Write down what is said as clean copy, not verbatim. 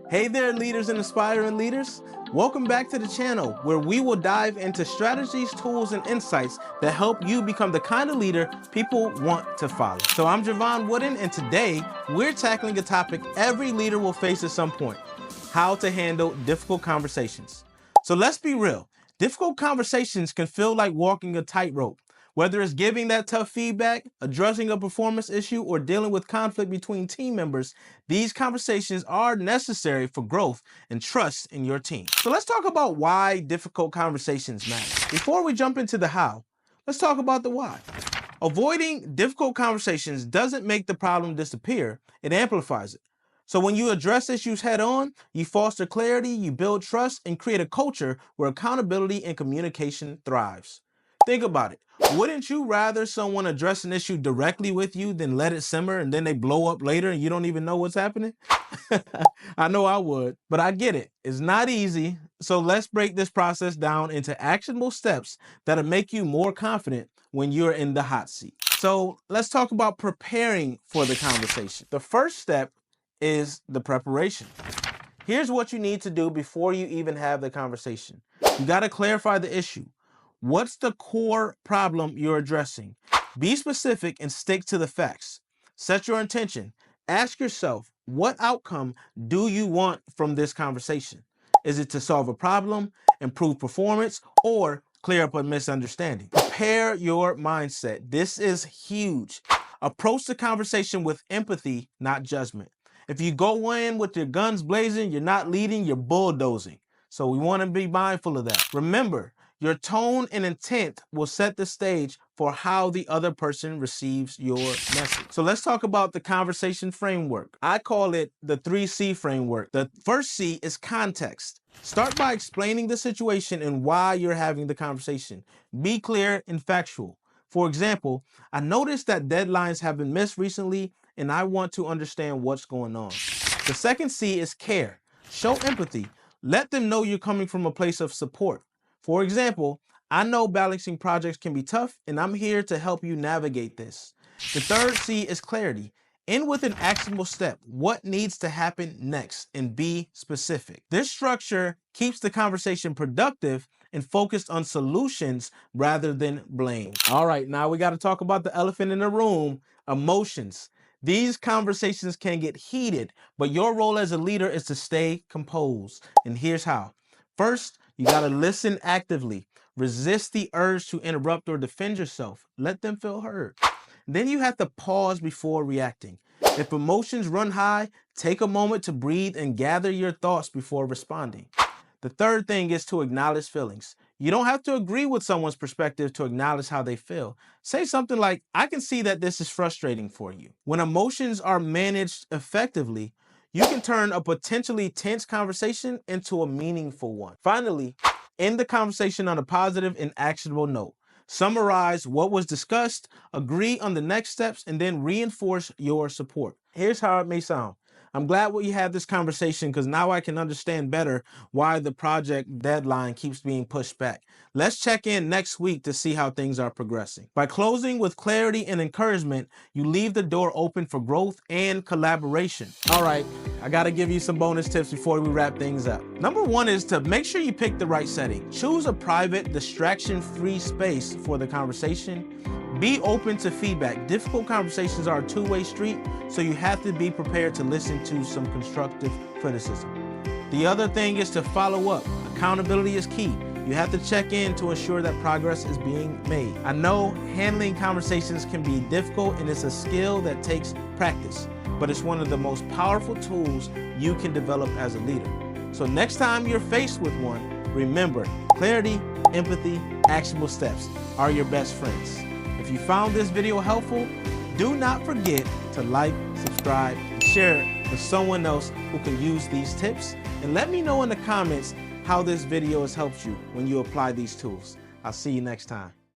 Hey there, leaders and aspiring leaders. Welcome back to the channel where we will dive into strategies, tools, and insights that help you become the kind of leader people want to follow. So I'm Jevon Wooden, and today we're tackling a topic every leader will face at some point: how to handle difficult conversations. So let's be real. Difficult conversations can feel like walking a tightrope. Whether it's giving that tough feedback, addressing a performance issue, or dealing with conflict between team members, these conversations are necessary for growth and trust in your team. So let's talk about why difficult conversations matter. Before we jump into the how, let's talk about the why. Avoiding difficult conversations doesn't make the problem disappear, it amplifies it. So when you address issues head on, you foster clarity, you build trust, and create a culture where accountability and communication thrives. Think about it. Wouldn't you rather someone address an issue directly with you than let it simmer and then they blow up later and you don't even know what's happening? I know I would, but I get it. It's not easy. So let's break this process down into actionable steps that'll make you more confident when you're in the hot seat. So let's talk about preparing for the conversation. The first step is the preparation. Here's what you need to do before you even have the conversation. You got to clarify the issue. What's the core problem you're addressing? Be specific and stick to the facts. Set your intention. Ask yourself, what outcome do you want from this conversation? Is it to solve a problem, improve performance, or clear up a misunderstanding? Prepare your mindset. This is huge. Approach the conversation with empathy, not judgment. If you go in with your guns blazing, you're not leading, you're bulldozing. So we want to be mindful of that. Remember, your tone and intent will set the stage for how the other person receives your message. So let's talk about the conversation framework. I call it the 3C framework. The first C is context. Start by explaining the situation and why you're having the conversation. Be clear and factual. For example, I noticed that deadlines have been missed recently and I want to understand what's going on. The second C is care. Show empathy. Let them know you're coming from a place of support. For example, I know balancing projects can be tough, and I'm here to help you navigate this. The third C is clarity. End with an actionable step. What needs to happen next? And be specific. This structure keeps the conversation productive and focused on solutions rather than blame. All right, now we got to talk about the elephant in the room: emotions. These conversations can get heated, but your role as a leader is to stay composed. And here's how. First, you got to listen actively. Resist the urge to interrupt or defend yourself. Let them feel heard. Then you have to pause before reacting. If emotions run high, take a moment to breathe and gather your thoughts before responding. The third thing is to acknowledge feelings. You don't have to agree with someone's perspective to acknowledge how they feel. Say something like, I can see that this is frustrating for you. When emotions are managed effectively, you can turn a potentially tense conversation into a meaningful one. Finally, end the conversation on a positive and actionable note. Summarize what was discussed, agree on the next steps, and then reinforce your support. Here's how it may sound. I'm glad we had this conversation because now I can understand better why the project deadline keeps being pushed back. Let's check in next week to see how things are progressing. By closing with clarity and encouragement, you leave the door open for growth and collaboration. All right, I got to give you some bonus tips before we wrap things up. Number one is to make sure you pick the right setting. Choose a private, distraction-free space for the conversation. Be open to feedback. Difficult conversations are a two-way street, so you have to be prepared to listen to some constructive criticism. The other thing is to follow up. Accountability is key. You have to check in to ensure that progress is being made. I know handling conversations can be difficult and it's a skill that takes practice, but it's one of the most powerful tools you can develop as a leader. So next time you're faced with one, remember, clarity, empathy, actionable steps are your best friends. If you found this video helpful, do not forget to like, subscribe, and share it with someone else who can use these tips. And let me know in the comments how this video has helped you when you apply these tools. I'll see you next time.